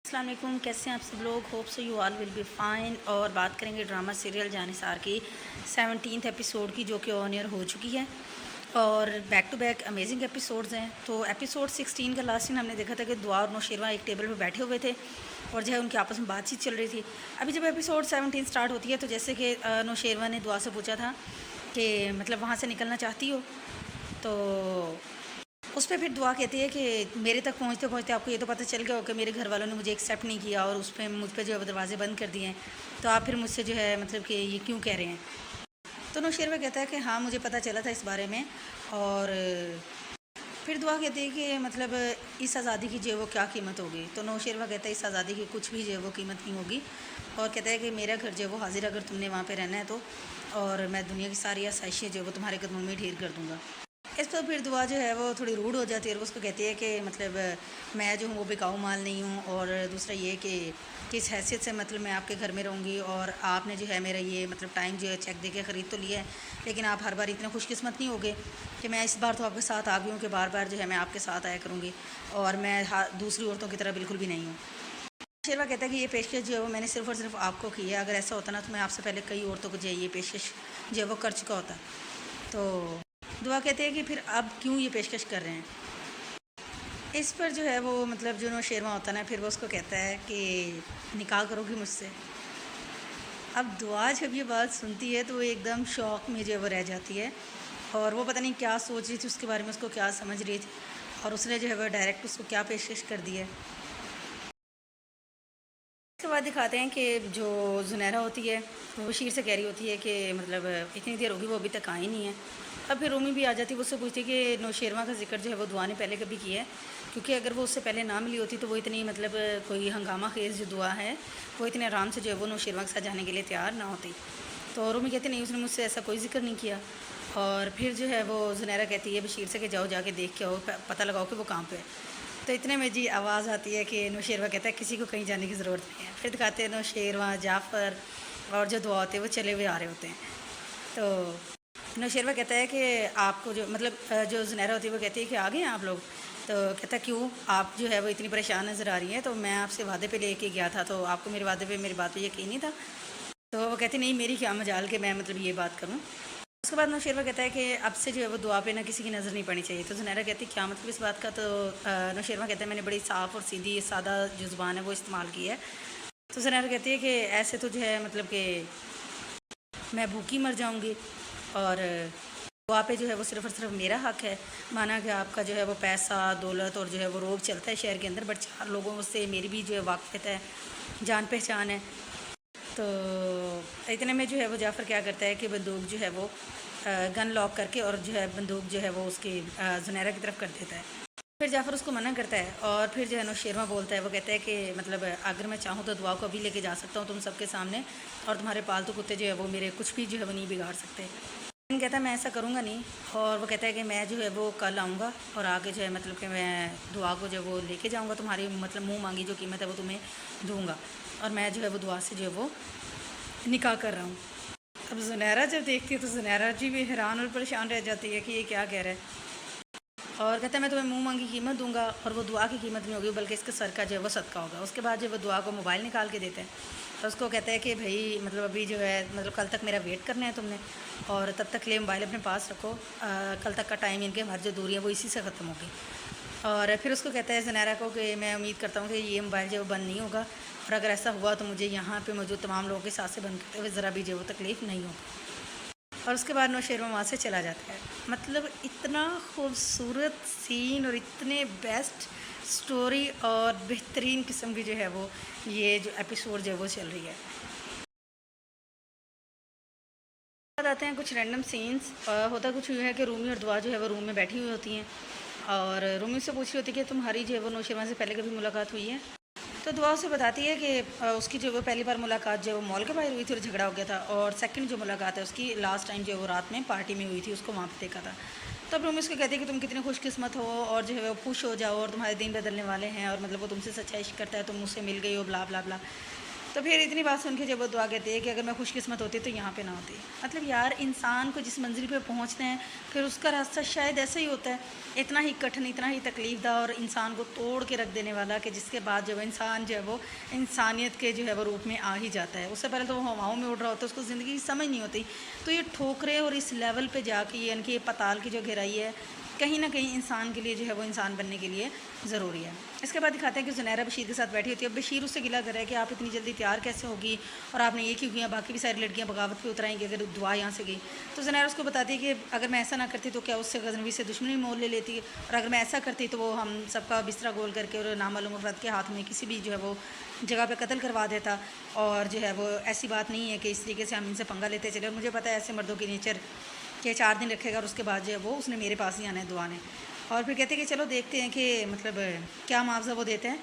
السلام علیکم، کیسے ہیں آپ سب لوگ؟ Hope so you all will be fine. اور بات کریں گے ڈرامہ سیریل جانثار کی 17th ایپیسوڈ کی، جو کہ آن ایئر ہو چکی ہے اور back to back amazing episodes ہیں۔ تو ایپیسوڈ 16 کا لاسٹ سین ہم نے دیکھا تھا کہ دعا اور نوشیروان ایک ٹیبل پہ بیٹھے ہوئے تھے اور جو ہے ان کے آپس میں بات چیت چل رہی تھی۔ ابھی جب ایپیسوڈ 17 سٹارٹ ہوتی ہے تو جیسے کہ نوشیروان نے دعا سے پوچھا تھا کہ مطلب وہاں سے نکلنا چاہتی ہو، تو اس پہ پھر دعا کہتی ہے کہ میرے تک پہنچتے پہنچتے آپ کو یہ تو پتہ چل گیا ہو کہ میرے گھر والوں نے مجھے ایکسیپٹ نہیں کیا اور اس پہ مجھ پہ جو ہے دروازے بند کر دیے ہیں، تو آپ پھر مجھ سے جو ہے مطلب کہ یہ کیوں کہہ رہے ہیں؟ تو نوشیروان کہتا ہے کہ ہاں مجھے پتہ چلا تھا اس بارے میں، اور پھر دعا کہتی ہے کہ مطلب اس آزادی کی جو ہے وہ کیا قیمت ہوگی؟ تو نوشیروان کہتا ہے اس آزادی کی کچھ بھی جو ہے وہ قیمت نہیں ہوگی، اور کہتا ہے کہ میرا گھر جو ہے وہ حاضر اگر تم نے وہاں پہ رہنا ہے تو، اور میں دنیا کی ساری آسائشیں جو ہے وہ تمہارے قدموں میں ڈھیر کر دوں گا۔ اس پر پھر دعا جو ہے وہ تھوڑی روڈ ہو جاتی ہے اور اس کو کہتی ہے کہ مطلب میں جو ہوں وہ بکاؤ مال نہیں ہوں، اور دوسرا یہ کہ کس حیثیت سے مطلب میں آپ کے گھر میں رہوں گی، اور آپ نے جو ہے میرا یہ مطلب ٹائم جو ہے چیک دے کے خرید تو لیا ہے، لیکن آپ ہر بار اتنے خوش قسمت نہیں ہوگے کہ میں اس بار تو آپ کے ساتھ آ گئی ہوں کہ بار بار جو ہے میں آپ کے ساتھ آیا کروں گی، اور میں دوسری عورتوں کی طرح بالکل بھی نہیں ہوں۔ شیروا کہتا ہے کہ یہ پیشکش جو ہے وہ میں نے صرف اور صرف آپ کو کی ہے، اگر ایسا ہوتا نا تو میں آپ سے پہلے کئی عورتوں کو جو ہے یہ پیشکش جو ہے وہ کر چکا ہوتا۔ تو دعا کہتے ہیں کہ پھر اب کیوں یہ پیشکش کر رہے ہیں؟ اس پر جو ہے وہ مطلب جو نوشیروان ہوتا ہے نا، پھر وہ اس کو کہتا ہے کہ نکاح کرو گی مجھ سے؟ اب دعا جب یہ بات سنتی ہے تو وہ ایک دم شوق میں جو ہے وہ رہ جاتی ہے، اور وہ پتہ نہیں کیا سوچ رہی تھی اس کے بارے میں، اس کو کیا سمجھ رہی تھی، اور اس نے جو ہے وہ ڈائریکٹ اس کو کیا پیشکش کر دی ہے۔ اس کے بعد دکھاتے ہیں کہ جو زنیرہ ہوتی ہے وہ بشیر سے کہہ رہی ہوتی ہے کہ مطلب اتنی دیر ہوگی وہ ابھی تک آئی نہیں ہے۔ اب پھر رومی بھی آ جاتی ہے، وہ اس سے پوچھتی ہے کہ نوشیروان کا ذکر جو ہے وہ دعا نے پہلے کبھی کیا ہے، کیونکہ اگر وہ اس سے پہلے نہ ملی ہوتی تو وہ اتنی مطلب کوئی ہنگامہ خیز جو دعا ہے وہ اتنے آرام سے جو ہے وہ نوشیروان کے ساتھ جانے کے لیے تیار نہ ہوتی۔ تو رومی کہتی نہیں، اس نے مجھ سے ایسا کوئی ذکر نہیں کیا، اور پھر جو ہے وہ زنیرہ کہتی ہے بشیر سے کہ جاؤ جا کے دیکھ کے آؤ، پتہ لگاؤ کہ وہ کہاں پہ ہے۔ تو اتنے میں جی آواز آتی ہے کہ نوشیروان کہتا ہے کسی کو کہیں جانے کی ضرورت نہیں ہے۔ پھر دکھاتے ہیں نوشیروان، جعفر اور جو دعا ہوتے ہیں وہ چلے ہوئے آ رہے ہوتے ہیں۔ تو نوشیروان کہتا ہے کہ آپ کو جو مطلب جو زنیرہ ہوتی ہے وہ کہتی ہے کہ آ گئے ہیں آپ لوگ؟ تو کہتا ہے کیوں، آپ جو ہے وہ اتنی پریشان نظر آ رہی ہیں، تو میں آپ سے وعدے پہ لے کے گیا تھا، تو آپ کو میرے وعدے پہ میری بات پہ یقین نہیں تھا؟ تو وہ کہتی نہیں، میری کیا مجال کہ میں مطلب یہ بات کروں۔ اس کے بعد نوشیروان کہتا ہے کہ اب سے جو ہے وہ دعا پہ نہ کسی کی نظر نہیں پڑنی چاہیے۔ تو زنیرہ کہتی ہے کیا مطلب اس بات کا؟ تو نوشیروان کہتا ہے میں نے بڑی صاف اور سیدھی سادہ جو زبان ہے وہ استعمال کی ہے۔ تو زنیرہ کہتی ہے کہ ایسے تو جو ہے مطلب کہ میں بھوکی مر جاؤں گی، اور دعا پہ جو ہے وہ صرف اور صرف میرا حق ہے، مانا کہ آپ کا جو ہے وہ پیسہ دولت اور جو ہے وہ روب چلتا ہے شہر کے اندر، بٹ 4 لوگوں سے میری بھی جو ہے واقفیت ہے، جان پہچان ہے۔ تو اتنے میں جو ہے وہ جعفر کیا کرتا ہے کہ بندوق جو ہے وہ گن لاک کر کے اور جو ہے بندوق جو ہے وہ اس کی زنیرہ کی طرف کر دیتا ہے۔ پھر جعفر اس کو منع کرتا ہے، اور پھر جو ہے نوشیروان بولتا ہے، وہ کہتا ہے کہ مطلب اگر میں چاہوں تو دعا کو ابھی لے کے جا سکتا ہوں تم سب کے سامنے، اور تمہارے پالتو کتے جو ہے وہ میرے کچھ بھی جو ہے وہ نہیں بگاڑ سکتے۔ کہتا ہے میں ایسا کروں گا نہیں، اور وہ کہتا ہے کہ میں جو ہے وہ کل آؤں گا اور آگے جو ہے مطلب کہ میں دعا کو جو ہے وہ لے کے جاؤں گا، تمہاری مطلب منہ مانگی جو قیمت ہے وہ تمہیں دوں گا، اور میں جو ہے وہ دعا سے جو ہے وہ نکاح کر رہا ہوں۔ اب زنیرہ جب دیکھتی ہے تو زنیرہ جی بھی حیران اور پریشان رہ جاتی ہے کہ یہ کیا کہہ رہا ہے، اور کہتا ہے میں تمہیں منہ مانگی قیمت دوں گا، اور وہ دعا کی قیمت نہیں ہوگی بلکہ اس کے سر کا جو ہے وہ صدقہ ہوگا۔ اس کے بعد جو وہ دعا کو موبائل نکال کے دیتے ہیں، تو اس کو کہتا ہے کہ بھائی مطلب ابھی جو ہے مطلب کل تک میرا ویٹ کرنا ہے تم نے، اور تب تک لیے موبائل اپنے پاس رکھو، کل تک کا ٹائم ان کے ہماری جو دوری ہے وہ اسی سے ختم ہوگی۔ اور پھر اس کو کہتا ہے زنیرہ کو کہ میں امید کرتا ہوں کہ یہ موبائل جو ہے وہ بند نہیں ہوگا، اور اگر ایسا ہوا تو مجھے یہاں پہ موجود تمام لوگوں کے ساتھ سے بند کرتے ہوئے ذرا بھی جو ہے وہ تکلیف نہیں ہوگی۔ اور اس کے بعد نوشیروان وہاں سے چلا جاتا ہے۔ مطلب اتنا خوبصورت سین اور اتنے بیسٹ سٹوری اور بہترین قسم کی جو ہے وہ یہ جو ایپیسوڈ جو ہے وہ چل رہی ہے۔ بعد آتے ہیں کچھ رینڈم سینس۔ ہوتا کچھ یہ ہے کہ رومی اور دعا جو ہے وہ روم میں بیٹھی ہوئی ہوتی ہیں، اور رومی سے پوچھ رہی ہوتی ہے کہ تمہاری جو ہے وہ نوشیروان سے پہلے کبھی ملاقات ہوئی ہے؟ تو دعا اسے بتاتی ہے کہ اس کی جو وہ پہلی بار ملاقات جو ہے وہ مال کے باہر ہوئی تھی اور جھگڑا ہو گیا تھا، اور سیکنڈ جو ملاقات ہے اس کی لاسٹ ٹائم جو ہے وہ رات میں پارٹی میں ہوئی تھی، اس کو وہاں پہ دیکھا تھا۔ تب رومی اس کو کہتی ہے کہ تم کتنے خوش قسمت ہو، اور جو ہے وہ خوش ہو جاؤ، اور تمہارے دین بدلنے والے ہیں، اور مطلب وہ تم سے سچا عشق کرتا ہے، تم مجھ سے مل گئی ہو، بلا بلا بلا۔ تو پھر اتنی بات سن کے جب وہ دعا کہتے ہیں کہ اگر میں خوش قسمت ہوتی تو یہاں پہ نہ ہوتی. مطلب یار انسان کو جس منزل پہ پہنچتے ہیں پھر اس کا راستہ شاید ایسا ہی ہوتا ہے، اتنا ہی کٹھن، اتنا ہی تکلیف دہ اور انسان کو توڑ کے رکھ دینے والا کہ جس کے بعد جب انسان جو ہے وہ انسانیت کے جو ہے وہ روپ میں آ ہی جاتا ہے. اس سے پہلے تو وہ ہواؤں میں اڑ رہا ہوتا ہے، اس کو زندگی کی سمجھ نہیں ہوتی. تو یہ ٹھوکریں اور اس لیول پہ جا کے یعنی کہ یہ پتال کی جو گہرائی ہے کہیں نہ کہیں انسان کے لیے جو ہے وہ انسان بننے کے لیے ضروری ہے. اس کے بعد دکھاتے ہیں کہ زنیرہ بشیر کے ساتھ بیٹھی ہوتی ہے. بشیر اس سے گلا کر رہا ہے کہ آپ اتنی جلدی تیار کیسے ہوگی اور آپ نے یہ کیوں کیا، باقی بھی ساری لڑکیاں بغاوت پہ اترائیں گی اگر دعا یہاں سے گئی. تو زنیرہ اس کو بتاتی ہے کہ اگر میں ایسا نہ کرتی تو کیا اس سے غزنوی سے دشمنی مول لے لیتی، اور اگر میں ایسا کرتی تو وہ ہم سب کا بستر گول کر کے اور نامعلوم افراد کے ہاتھ میں کسی بھی جو ہے وہ جگہ پہ قتل کروا دیتا. اور جو ہے وہ ایسی بات نہیں ہے کہ اس طریقے سے ہم ان سے پنگا لیتے چلے. اور مجھے پتہ ہے ایسے مردوں کی نیچر کہ 4 دن رکھے گا اور اس کے بعد جو ہے وہ اس نے میرے پاس ہی آنا ہے دعا نے. اور پھر کہتے ہیں کہ چلو دیکھتے ہیں کہ مطلب کیا معاوضہ وہ دیتے ہیں.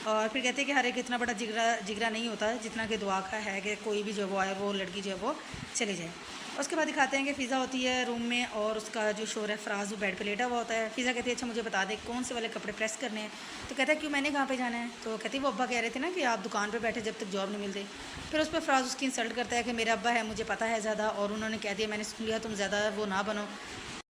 اور پھر کہتے ہیں کہ ہر ایک اتنا بڑا جگرا نہیں ہوتا جتنا کہ دعا کا ہے کہ کوئی بھی جو وہ آئے وہ لڑکی جو ہے وہ چلی جائے. اس کے بعد دکھاتے ہیں کہ فضا ہوتی ہے روم میں اور اس کا جو شور ہے فراز وہ بیڈ پہ لیٹا ہوا ہوتا ہے. فضا کہتی ہے اچھا مجھے بتا دے کون سے والے کپڑے پریس کرنے ہیں. تو کہتا ہے کیوں میں نے کہاں پہ جانا ہے. تو کہتی ہے وہ ابا کہہ رہے تھے نا کہ آپ دکان پہ بیٹھے جب تک جاب نہیں ملتی. پھر اس پہ فراز اس کی انسلٹ کرتا ہے کہ میرا ابا ہے مجھے پتہ ہے زیادہ اور انہوں نے کہہ دیا میں نے سن لیا تم زیادہ وہ نہ بنو.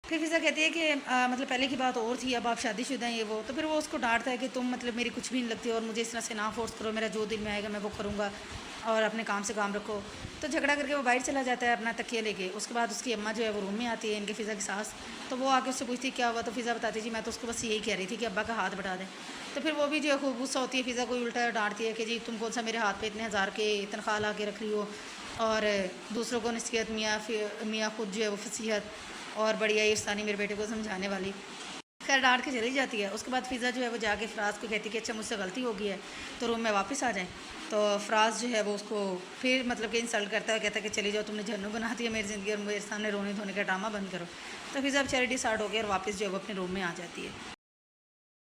پھر فضا کہتی ہے کہ مطلب پہلے کی بات اور تھی اب آپ شادی شدہ ہیں یہ وہ. تو پھر وہ اس کو ڈانٹتا ہے کہ تم مطلب میری کچھ بھی نہیں لگتی اور مجھے اس طرح سے نہ فورس کرو، میرا جو دل میں آئے گا میں وہ کروں گا اور اپنے کام سے کام رکھو. تو جھگڑا کر کے وہ باہر چلا جاتا ہے اپنا تکیہ لے کے. اس کے بعد اس کی اماں جو ہے وہ روم میں آتی ہے ان کے فضا کی ساس. تو وہ آ کے اس سے پوچھتی کیا ہوا. تو فضا بتاتی جی میں تو اس کو بس یہی کہہ رہی تھی کہ ابا کا ہاتھ بٹھا دیں. تو پھر وہ بھی جو ہے خوب غصہ ہوتی ہے فضا کو الٹا ڈانٹتی ہے کہ جی تم کون سا میرے ہاتھ پہ اتنے ہزار کے تنخواہ لا کے رکھ رہی ہو اور دوسروں کو نصیحت میاں خود جو ہے وہ فصیحت اور بڑی افسانی میرے بیٹے کو سمجھانے والی. خیر ڈانٹ کے چلی جاتی ہے. اس کے بعد فضا جو ہے وہ جا کے فراز کو کہتی ہے کہ اچھا مجھ سے غلطی ہو گئی ہے تو روم میں واپس آ جائیں. تو فراز جو ہے وہ اس کو پھر مطلب کہ انسلٹ کرتا ہے، کہتا ہے کہ چلی جاؤ تم نے جھنو بنا دیا میری زندگی اور میرے سامنے رونے دھونے کا ڈرامہ بند کرو. تو فضا بیچاری ڈسارٹ ہو گیا اور واپس جو ہے وہ اپنے روم میں آ جاتی ہے.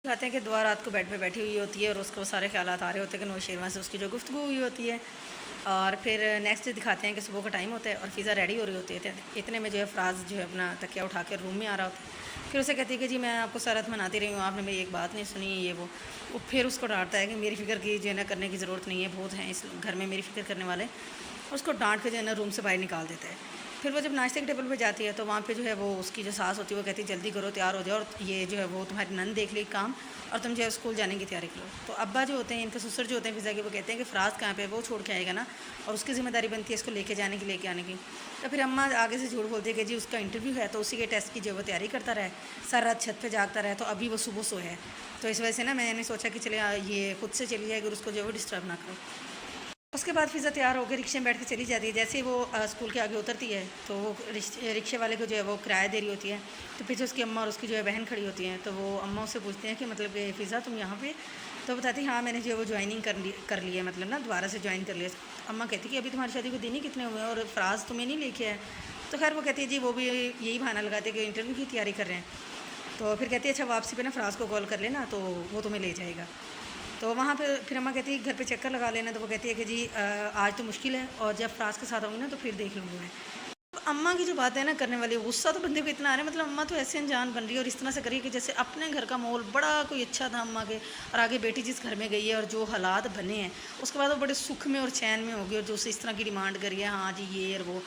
کہتے ہیں کہ دعا رات کو بیڈ پہ بیٹھی ہوئی ہوتی ہے اور اس کو سارے خیالات آ رہے ہوتے ہیں کہ نوش شیرواں سے اس کی جو گفتگو ہوئی ہوتی ہے. اور پھر نیکسٹ ڈے دکھاتے ہیں کہ صبح کا ٹائم ہوتا ہے اور فضا ریڈی ہو رہی ہوتی ہے. اتنے میں جو ہے فراز جو ہے اپنا تکیہ اٹھا کے روم میں آ رہا ہوتا ہے. پھر اسے کہتی ہے کہ جی میں آپ کو سارت مناتی رہی ہوں، آپ نے میری ایک بات نہیں سنی یہ وہ. پھر اس کو ڈانٹتا ہے کہ میری فکر کی جو ہے نا کرنے کی ضرورت نہیں ہے، بہت ہیں اس گھر میں میری فکر کرنے والے. اس کو ڈانٹ کے جو ہے نا روم سے باہر نکال دیتا ہے. پھر وہ جب ناشتے کے ٹیبل پہ جاتی ہے تو وہاں پہ جو ہے وہ اس کی جو ساس ہوتی ہے وہ کہتی ہے جلدی کرو تیار ہو جاؤ اور یہ جو ہے وہ تمہاری نند دیکھ لی کام اور تم جو ہے اسکول جانے کی تیاری کرو. تو ابا جو ہوتے ہیں ان کے سسر جو ہوتے ہیں فضا کے وہ کہتے ہیں کہ فراز کہاں پہ وہ چھوڑ کے آئے گا نا اور اس کی ذمہ داری بنتی ہے اس کو لے کے جانے کی لے کے آنے کی. تو پھر اماں آگے سے جھوٹ بولتی ہے کہ جی اس کا انٹرویو ہے تو اسی کے ٹیسٹ کی جو وہ تیاری کرتا رہے، سر رات چھت پہ جاگتا رہے تو ابھی وہ صبح سویا ہے. تو اس وجہ سے نا میں نے سوچا کہ چلے یہ خود سے چلی جائے اگر اس کو جو ہے وہ ڈسٹرب نہ کرو. اس کے بعد فضا تیار ہو کے رکشے میں بیٹھ کے چلی جاتی ہے. جیسے ہی وہ اسکول کے آگے اترتی ہے تو وہ رکشے والے کو جو ہے وہ کرایہ دے رہی ہوتی ہے. تو پیچھے اس کی اماں اور اس کی جو ہے بہن کھڑی ہوتی ہیں. تو وہ اماں سے پوچھتے ہیں کہ مطلب کہ فضا تم یہاں پہ. تو بتاتی ہاں میں نے جو ہے وہ جوائننگ کر لی ہے، مطلب نا دوبارہ سے جوائن کر لیا. اماں کہتی کہ ابھی تمہاری شادی کو دن ہی کتنے ہوئے ہیں اور فراز تمہیں نہیں لے کے آئے. تو خیر وہ کہتی ہے جی وہ بھی یہی بہانہ لگاتے کہ انٹرویو کی تیاری کر رہے ہیں. تو پھر کہتی ہے اچھا واپسی پہ نا فراز کو کال کر لینا تو وہ تمہیں لے جائے گا. تو وہاں پہ پھر اماں کہتی ہے گھر پہ چکر لگا لینا. تو وہ کہتی ہے کہ جی آج تو مشکل ہے اور جب فراز کے ساتھ آؤں گی نا تو پھر دیکھ لوں گی میں. اماں کی جو باتیں نا کرنے والی غصہ تو بندے کو اتنا آ رہا ہے، مطلب اماں تو ایسے انجان بن رہی ہے اور اس طرح سے کری کہ جیسے اپنے گھر کا ماحول بڑا کوئی اچھا تھا اماں کے اور آگے بیٹی جس گھر میں گئی ہے اور جو حالات بنے ہیں اس کے بعد وہ بڑے سکھ میں اور چین میں ہوگی اور جو اسے اس طرح کی ڈیمانڈ کری ہے ہاں جی یہ اور وہ.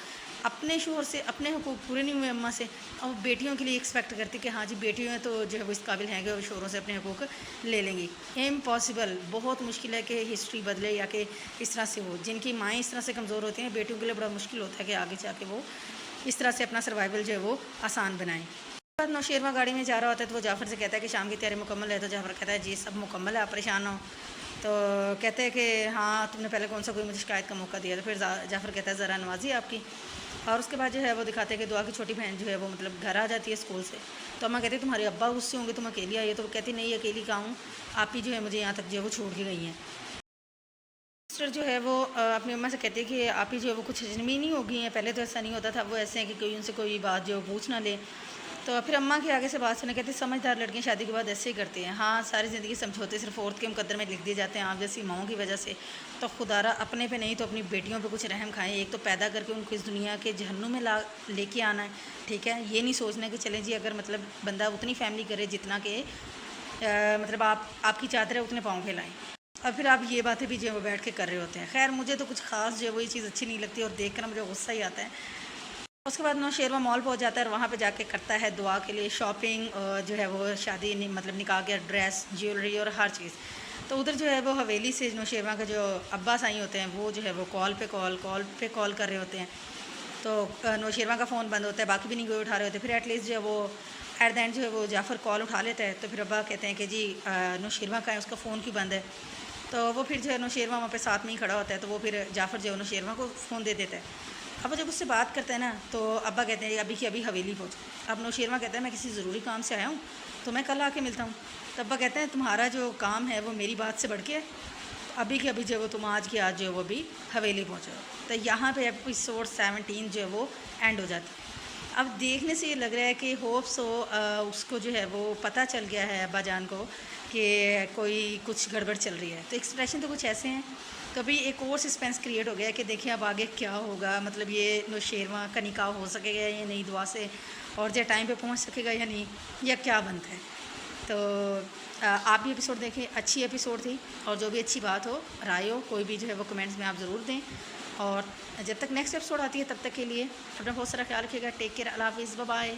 اپنے شوہر سے اپنے حقوق پورے نہیں ہوئے اماں سے اور بیٹیوں کے لیے ایکسپیکٹ کرتی کہ ہاں جی بیٹیوں ہیں تو جو ہے وہ اس قابل ہیں کہ وہ شوہروں سے اپنے حقوق لے لیں گی. امپاسبل، بہت مشکل ہے کہ ہسٹری بدلے یا کہ اس طرح سے ہو. جن کی مائیں اس طرح سے کمزور ہوتی ہیں بیٹیوں کے لیے بڑا مشکل ہوتا ہے کہ آگے جا کے وہ اس طرح سے اپنا سروائیول جو ہے وہ آسان بنائیں. بعد نوشیروہ گاڑی میں جا رہا ہوتا ہے تو وہ جعفر سے کہتا ہے کہ شام کی تیاری مکمل ہے. تو جعفر کہتا ہے جی سب مکمل ہے آپ پریشان ہو. تو کہتے ہیں کہ ہاں تم نے پہلے کون سا کوئی مجھے شکایت کا موقع دیا. تو پھر جعفر کہتا ہے ذرا نوازی آپ کی. اور اس کے بعد جو ہے وہ دکھاتے ہیں کہ دعا کی چھوٹی بہن جو ہے وہ مطلب گھر آ جاتی ہے اسکول سے. تو اماں کہتی ہے تمہارے ابا غصے ہوں گے تم اکیلی آئی ہے. تو وہ کہتی نہیں اکیلی کہاں ہوں، آپ ہی جو ہے مجھے یہاں تک جو ہے وہ چھوڑ کے گئی ہیں. سسٹر جو ہے وہ اپنی اماں سے کہتی ہے کہ آپ ہی جو ہے وہ کچھ اجنبی نہیں ہو گئی ہیں، پہلے تو ایسا نہیں ہوتا تھا، وہ ایسے ہیں کہ کوئی ان سے کوئی بات جو پوچھ نہ لے. تو پھر اماں کے آگے سے بات سنیں کہتی سمجھدار لڑکیاں شادی کے بعد ایسے ہی کرتی ہیں. ہاں ساری زندگی سمجھوتے صرف عورت کے مقدر میں لکھ دیے جاتے ہیں آپ جیسی ماؤں کی وجہ سے. تو خدا را اپنے پہ نہیں تو اپنی بیٹیوں پہ کچھ رحم کھائیں. ایک تو پیدا کر کے ان کو اس دنیا کے جہنم میں لے کے آنا ہے، ٹھیک ہے. یہ نہیں سوچنا کہ چلیں جی اگر مطلب بندہ اتنی فیملی کرے جتنا کہ مطلب آپ کی چادر ہے اتنے پاؤں پھیلائیں. اور پھر آپ یہ باتیں بھی جو ہے وہ بیٹھ کے کر رہے ہوتے ہیں. خیر مجھے تو کچھ خاص جو ہے وہ یہ چیز اچھی نہیں لگتی اور دیکھ کر مجھے غصہ ہی آتا ہے. اس کے بعد نوشیروہ مال پہنچ جاتا ہے اور وہاں پہ جا کے کرتا ہے دعا کے لیے شاپنگ، جو ہے وہ شادی مطلب نکاح کے ڈریس جیولری اور ہر چیز. تو ادھر جو ہے وہ حویلی سے نوشیروہ کا جو ابا سائی ہوتے ہیں وہ جو ہے وہ کال پہ کال کر رہے ہوتے ہیں. تو نوشیروہ کا فون بند ہوتا ہے، باقی بھی نہیں کوئی اٹھا رہے ہوتے. پھر ایٹ لیسٹ جو ہے وہ ایٹ دا اینڈ جو ہے وہ جعفر کال اٹھا لیتا ہے. تو پھر ابا کہتے ہیں کہ جی نوشیروہ کا ہے، اس کا فون کیوں بند ہے. تو وہ پھر جو ہے نوشیروہ وہاں پہ ساتھ میں ہی کھڑا ہوتا ہے. تو وہ پھر جعفر جو ہے نوشیروہ کو فون دے دیتا ہے. اب جب اس سے بات کرتے ہیں نا تو ابا کہتے ہیں ابھی کی ابھی حویلی پہنچ. اب نوشیروہ کہتا ہے میں کسی ضروری کام سے آیا ہوں تو میں کل آ کے ملتا ہوں. تو ابا کہتے ہیں تمہارا جو کام ہے وہ میری بات سے بڑھ کے ابھی کی ابھی جو ہے وہ تم آج کی آج جو ہے وہ بھی حویلی پہنچو. تو یہاں پہ ایپیسوڈ 17 جو ہے وہ اینڈ ہو جاتی ہے. اب دیکھنے سے یہ لگ رہا ہے کہ ہوپ سو اس کو جو ہے وہ پتہ چل گیا ہے ابا جان کو کہ کوئی کچھ گڑبڑ چل رہی ہے. تو ایکسپریشن تو کچھ ایسے ہیں. تو ابھی ایک اور سسپینس کریٹ ہو گیا کہ دیکھیں اب آگے کیا ہوگا، مطلب یہ نوشیروہ کا نکاح ہو سکے گا یا نہیں دعا سے، اور جو ٹائم پہ پہنچ سکے گا یا نہیں، یا کیا بنتا ہے. تو آپ بھی ایپیسوڈ دیکھیں، اچھی ایپیسوڈ تھی. اور جو بھی اچھی بات ہو، رائے ہو کوئی بھی جو ہے وہ کمنٹس میں آپ ضرور دیں. اور جب تک نیکسٹ ایپیسوڈ آتی ہے تب تک کے لیے اپنا بہت سارا خیال رکھیے گا. ٹیک کیئر، اللہ حافظ، بائے بائے.